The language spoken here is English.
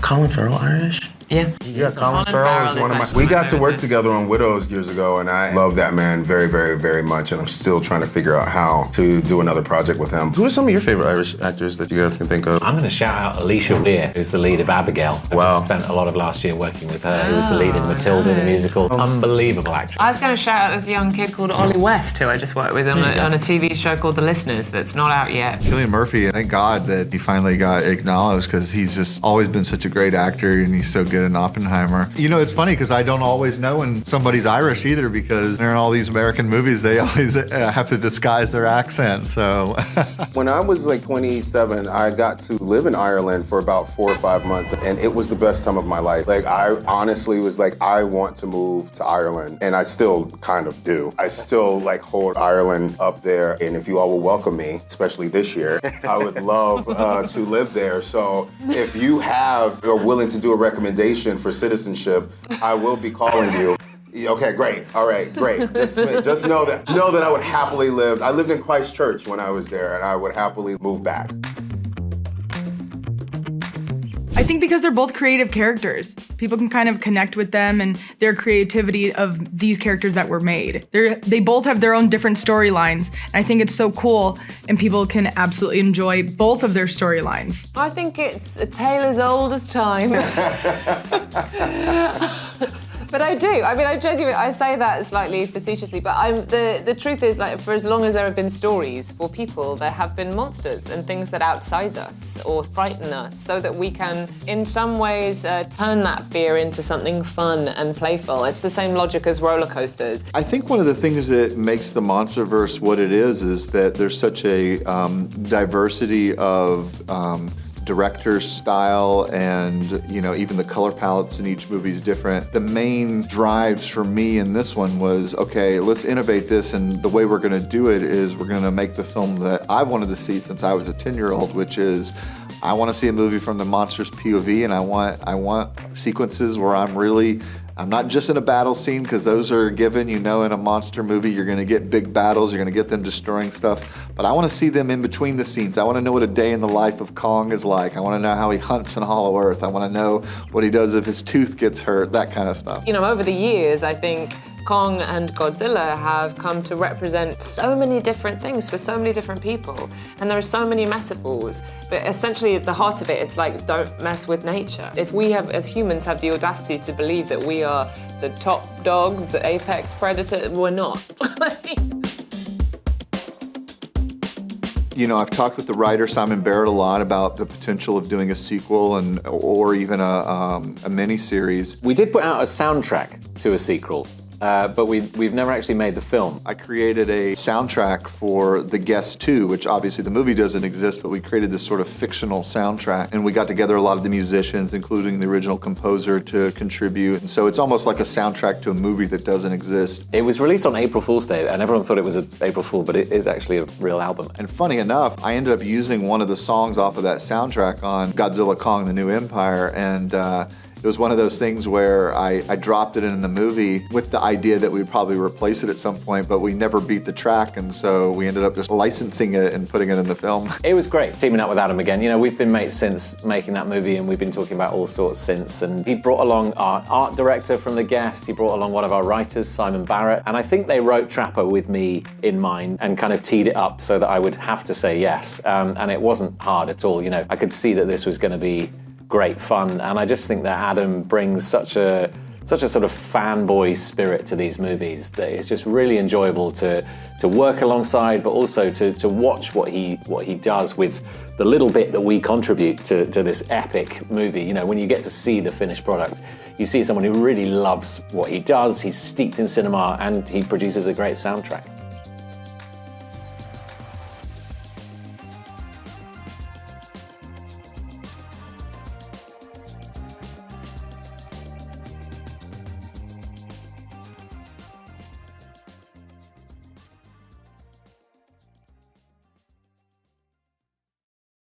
Colin Farrell Irish? Yeah. Yeah, Colin Farrell is one of my... We got to work together on Widows years ago, and I love that man very, very, very much, and I'm still trying to figure out how to do another project with him. Who are some of your favorite Irish actors that you guys can think of? I'm going to shout out Alicia Weir, who's the lead of Abigail. Wow. I spent a lot of last year working with her, who was the lead in Matilda, the musical. Unbelievable actress. I was going to shout out this young kid called Ollie West, who I just worked with on a TV show called The Listeners that's not out yet. Cillian Murphy, thank God that he finally got acknowledged, because he's just always been such a great actor, and he's so good in Oppenheimer. You know, it's funny because I don't always know when somebody's Irish either, because they're in all these American movies, they always have to disguise their accent, so. When I was like 27, I got to live in Ireland for about 4 or 5 months, and it was the best time of my life. Like, I honestly was like, I want to move to Ireland, and I still kind of do. I still like hold Ireland up there, and if you all will welcome me, especially this year, I would love to live there. So if you are willing to do a recommendation for citizenship, I will be calling you. Okay, great. All right, great. Just know that I would happily live. I lived in Christchurch when I was there, and I would happily move back. I think because they're both creative characters, people can kind of connect with them and their creativity of these characters that were made. They both have their own different storylines, and I think it's so cool, and people can absolutely enjoy both of their storylines. I think it's a tale as old as time. But I do. I mean, I say that slightly facetiously, but the truth is, like, for as long as there have been stories for people, there have been monsters and things that outsize us or frighten us, so that we can, in some ways, turn that fear into something fun and playful. It's the same logic as roller coasters. I think one of the things that makes the Monsterverse what it is that there's such a diversity of director's style, and even the color palettes in each movie is different. The main drives for me in this one was, okay, let's innovate this, and the way we're going to do it is we're going to make the film that I wanted to see since I was a 10-year-old, which is I want to see a movie from the monster's POV, and I want sequences where I'm not just in a battle scene, because those are given. In a monster movie, you're going to get big battles, you're going to get them destroying stuff. But I want to see them in between the scenes. I want to know what a day in the life of Kong is like. I want to know how he hunts in Hollow Earth. I want to know what he does if his tooth gets hurt, that kind of stuff. Over the years, I think Kong and Godzilla have come to represent so many different things for so many different people. And there are so many metaphors. But essentially, at the heart of it, it's like, don't mess with nature. If we as humans have the audacity to believe that we are the top dog, the apex predator, we're not. I've talked with the writer Simon Barrett a lot about the potential of doing a sequel or even a mini-series. We did put out a soundtrack to a sequel. But we've never actually made the film. I created a soundtrack for The Guest 2, which obviously the movie doesn't exist, but we created this sort of fictional soundtrack. And we got together a lot of the musicians, including the original composer, to contribute. And so it's almost like a soundtrack to a movie that doesn't exist. It was released on April Fool's Day, and everyone thought it was an April Fool, but it is actually a real album. And funny enough, I ended up using one of the songs off of that soundtrack on Godzilla, Kong, The New Empire, and it was one of those things where I dropped it in the movie with the idea that we'd probably replace it at some point, but we never beat the track, and so we ended up just licensing it and putting it in the film. It was great teaming up with Adam again. We've been mates since making that movie, and we've been talking about all sorts since. And he brought along our art director from The Guest, he brought along one of our writers, Simon Barrett, and I think they wrote Trapper with me in mind and kind of teed it up so that I would have to say yes. And it wasn't hard at all. I could see that this was going to be great fun, and I just think that Adam brings such a sort of fanboy spirit to these movies that it's just really enjoyable to work alongside, but also to watch what he does with the little bit that we contribute to this epic movie. When you get to see the finished product, you see someone who really loves what he does, he's steeped in cinema, and he produces a great soundtrack.